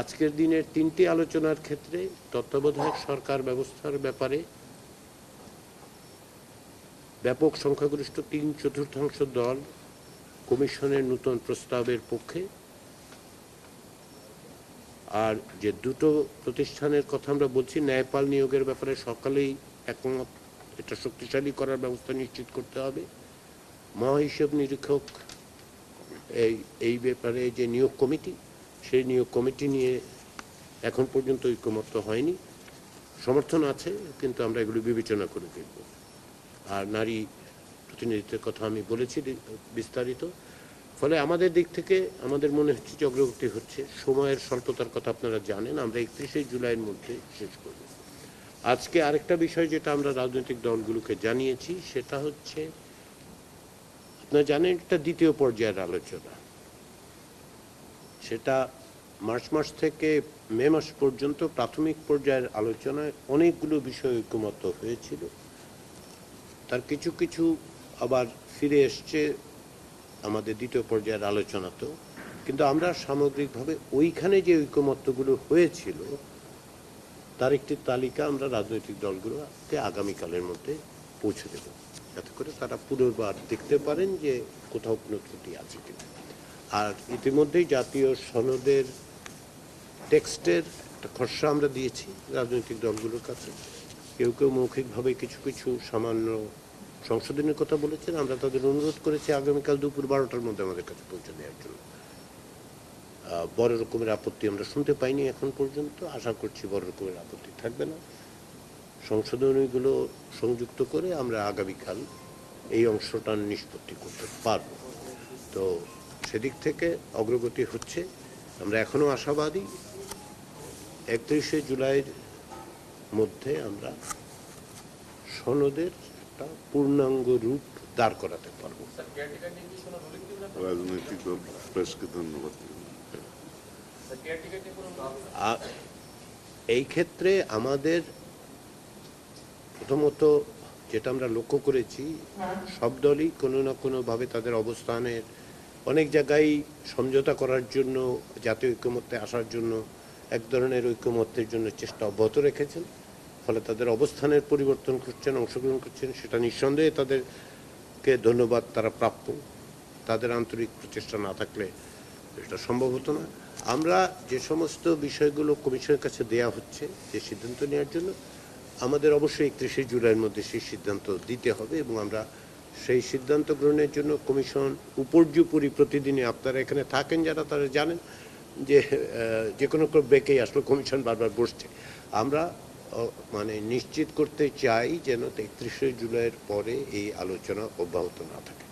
আজকের দিনের তিনটি আলোচনার ক্ষেত্রে তত্ত্বাবধায়ক সরকার ব্যবস্থার ব্যাপারে ব্যাপক সংখ্যাগরিষ্ঠ 3/4 দল কমিশনের নতুন প্রস্তাবের পক্ষে, আর যে দুটো প্রতিষ্ঠানের কথা আমরা বলছি ন্যায়পাল নিয়োগের ব্যাপারে সকালেই একমত, এটা শক্তিশালী করার ব্যবস্থা নিশ্চিত করতে হবে। মহাহিসাব নিরীক্ষক এই ব্যাপারে যে নিয়োগ কমিটি, সেই নিয়োগ কমিটি নিয়ে এখন পর্যন্ত ঐকমত্য হয়নি, সমর্থন আছে কিন্তু আমরা এগুলো বিবেচনা করে দেখব। আর নারী প্রতিনিধিত্বের কথা আমি বলেছি বিস্তারিত। ফলে আমাদের দিক থেকে আমাদের মনে হচ্ছে যে অগ্রগতি হচ্ছে। সময়ের স্বল্পতার কথা আপনারা জানেন, আমরা 31শে জুলাইয়ের মধ্যে শেষ করব। আজকে আরেকটা বিষয় যেটা আমরা রাজনৈতিক দলগুলোকে জানিয়েছি সেটা হচ্ছে, আপনারা জানেন এটা দ্বিতীয় পর্যায়ের আলোচনা, সেটা মার্চ মাস থেকে মে মাস পর্যন্ত প্রাথমিক পর্যায়ের আলোচনায় অনেকগুলো বিষয় ঐকমত্য হয়েছিল। তার কিছু কিছু আবার ফিরে এসছে আমাদের দ্বিতীয় পর্যায়ের আলোচনাতেও, কিন্তু আমরা সামগ্রিকভাবে ওইখানে যে ঐকমত্যগুলো হয়েছিল তার একটি তালিকা আমরা রাজনৈতিক দলগুলোকে আগামীকালের মধ্যে পৌঁছে দেব, যাতে করে তারা পুনর্বার দেখতে পারেন যে কোথাও কোনো ত্রুটি আছে কিনা। আর ইতিমধ্যেই জাতীয় সনদের টেক্সটের একটা খসড়া আমরা দিয়েছি রাজনৈতিক দলগুলোর কাছে। কেউ কেউ মৌখিকভাবে কিছু কিছু সামান্য সংশোধনের কথা বলেছেন, আমরা তাদের অনুরোধ করেছি আগামীকাল দুপুর 12টার মধ্যে আমাদের কাছে পৌঁছে দেওয়ার জন্য। বড় রকমের আপত্তি আমরা শুনতে পাইনি এখন পর্যন্ত, আশা করছি বড় রকমের আপত্তি থাকবে না। সংশোধনীগুলো সংযুক্ত করে আমরা আগামীকাল এই অংশটা নিষ্পত্তি করতে পারব। তো সেদিক থেকে অগ্রগতি হচ্ছে, আমরা এখনও আশাবাদী 31শে জুলাইয়ের মধ্যে আমরা সনদের একটা পূর্ণাঙ্গ রূপ দাঁড় করাতে পারব। রাজনৈতিক দল প্রেসকে ধন্যবাদ। এই ক্ষেত্রে আমাদের প্রথমত যেটা আমরা লক্ষ্য করেছি, সব দলই কোনো না কোনোভাবে তাদের অবস্থানের অনেক জায়গায় সমঝোতা করার জন্য, জাতীয় ঐকমত্যে আসার জন্য এক ধরনের ঐকমত্যের জন্য চেষ্টা অব্যাহত রেখেছেন। ফলে তাদের অবস্থানের পরিবর্তন করছেন, অংশগ্রহণ করছেন, সেটা নিঃসন্দেহে তাদেরকে ধন্যবাদ, তারা প্রাপ্য। তাদের আন্তরিক প্রচেষ্টা না থাকলে এটা সম্ভব হতো না। আমরা যে সমস্ত বিষয়গুলো কমিশনের কাছে দেয়া হচ্ছে যে সিদ্ধান্ত নেওয়ার জন্য, আমাদের অবশ্যই 31শে জুলাইয়ের মধ্যে সেই সিদ্ধান্ত দিতে হবে, এবং আমরা সেই সিদ্ধান্ত গ্রহণের জন্য কমিশন উপর্যুপরি প্রতিদিনই, আপনারা এখানে থাকেন যারা তারা জানেন যে কোনো বেঁকেই আসলে কমিশন বারবার বসছে। আমরা মানে নিশ্চিত করতে চাই যেন 31শে জুলাইয়ের পরে এই আলোচনা অব্যাহত না থাকে।